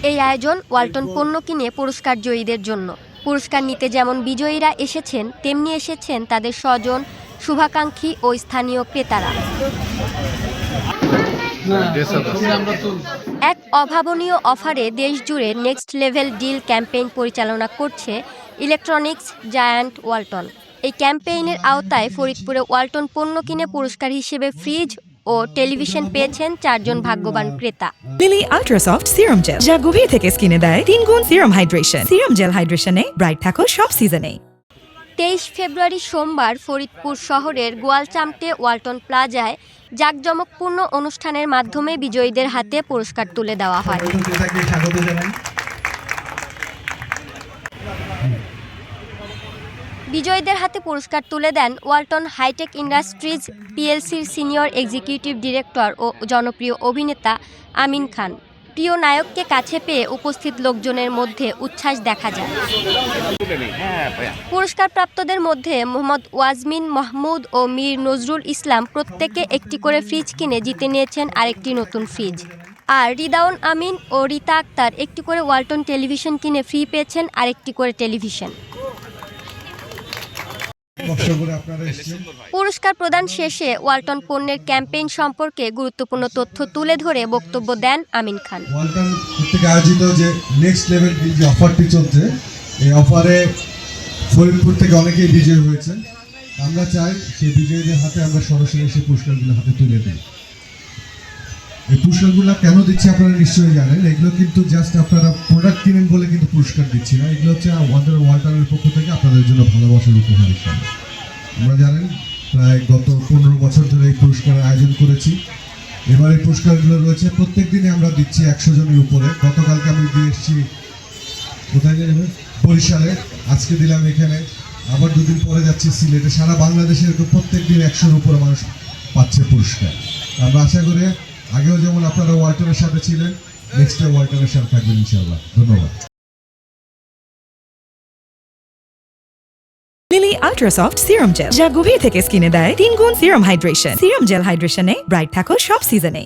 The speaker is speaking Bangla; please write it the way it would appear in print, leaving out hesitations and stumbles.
এই আয়োজন ওয়ালটন পণ্য কিনে পুরস্কার জয়ীদের জন্য। পুরস্কার নিতে যেমন বিজয়ীরা এসেছেন, তেমনি এসেছেন তাদের স্বজন, শুভাকাঙ্ক্ষী ও স্থানীয় ক্রেতারা। এক অভাবনীয় অফারে দেশজুড়ে নেক্সট লেভেল ডিল ক্যাম্পেইন পরিচালনা করছে ইলেকট্রনিক্স জায়ান্ট ওয়ালটন। এই ক্যাম্পেইনের আওতায় ফরিদপুরে ওয়ালটন পণ্য কিনে পুরস্কার হিসেবে ফ্রিজ ও টেলিভিশন পেয়েছেন 4 জন ভাগ্যবান ক্রেতা। লিলি আল্ট্রাসফট সিরাম জেল, যা গভীর থেকে স্কিনে দেয় 3 গুণ সিরাম হাইড্রেশন। সিরাম জেল হাইড্রেশনে ব্রাইট থাকো সব সিজনে। 23 ফেব্রুয়ারি সোমবার ফরিদপুর শহরের গোয়ালচামটে ওয়ালটন প্লাজায় জাঁকজমকপূর্ণ অনুষ্ঠানের মাধ্যমে বিজয়ীদের হাতে পুরস্কার তুলে দেওয়া হয়। বিজয়ীদের হাতে পুরস্কার তুলে দেন ওয়ালটন হাইটেক ইন্ডাস্ট্রিজ পিএলসির সিনিয়র এক্সিকিউটিভ ডিরেক্টর ও জনপ্রিয় অভিনেতা আমিন খান। প্রিয় নায়ককে কাছে পেয়ে উপস্থিত লোকজনের মধ্যে উচ্ছ্বাস দেখা যায়। পুরস্কারপ্রাপ্তদের মধ্যে মোহাম্মদ ওয়াজমিন মাহমুদ ও মীর নজরুল ইসলাম প্রত্যেকে একটি করে ফ্রিজ কিনে জিতে নিয়েছেন আরেকটি নতুন ফ্রিজ। আর রিদাউন আমিন ও রিতা আক্তার একটি করে ওয়ালটন টেলিভিশন কিনে ফ্রি পেয়েছেন আরেকটি করে টেলিভিশন। পুরস্কার প্রদান শেষে ওয়ালটন পণ্যের ক্যাম্পেইন সম্পর্কে গুরুত্বপূর্ণ তথ্য তুলে ধরে বক্তব্য দেন আমিন খান। ওয়ালটন থেকে আয়োজিত যে নেক্সট লেভেল যে অফারটি চলছে, এই অফারে ফরিদপুর থেকে অনেকেই বিজয়ী হয়েছে। আমরা চাই সেই বিজয়ীদের হাতে আমরা সরাসরি সেই পুরস্কারগুলো হাতে তুলে দিই। এই পুরস্কারগুলো কেন দিচ্ছি আপনারা নিশ্চয়ই জানেন। এগুলো কিন্তু জাস্ট আপনারা প্রোডাক্ট কিনেন বলে কিন্তু পুরস্কার দিচ্ছি না। এগুলো হচ্ছে আমাদের ওয়ালটনের পক্ষ থেকে আপনাদের জন্য ভালোবাসার উপহার হিসাবে। আমরা জানেন প্রায় গত 15 বছর ধরে এই পুরস্কারের আয়োজন করেছি। এবার এই পুরস্কারগুলো রয়েছে প্রত্যেক দিনে আমরা দিচ্ছি 100 জনের উপরে। গতকালকে আমি দিয়ে এসেছি কোথায় যাবে বরিশালে, আজকে দিলাম এখানে, আবার 2 দিন পরে যাচ্ছি সিলেটে। সারা বাংলাদেশে এরকম প্রত্যেক দিন 100-এর উপরে মানুষ পাচ্ছে পুরস্কার। আমরা আশা করি আগেও যেমন আপনারা ওয়ালটনের সাথে ছিলেন, নেক্সট ওয়ালটনের সাথে থাকবেন ইনশাআল্লাহ। ধন্যবাদ। লিলি আল্ট্রাসফট সিরাম জেল, যা গভীর থেকে স্কিনে দেয় 3 গুণ সিরাম হাইড্রেশন। সিরাম জেল হাইড্রেশনে ব্রাইট থাকো সব সিজনে।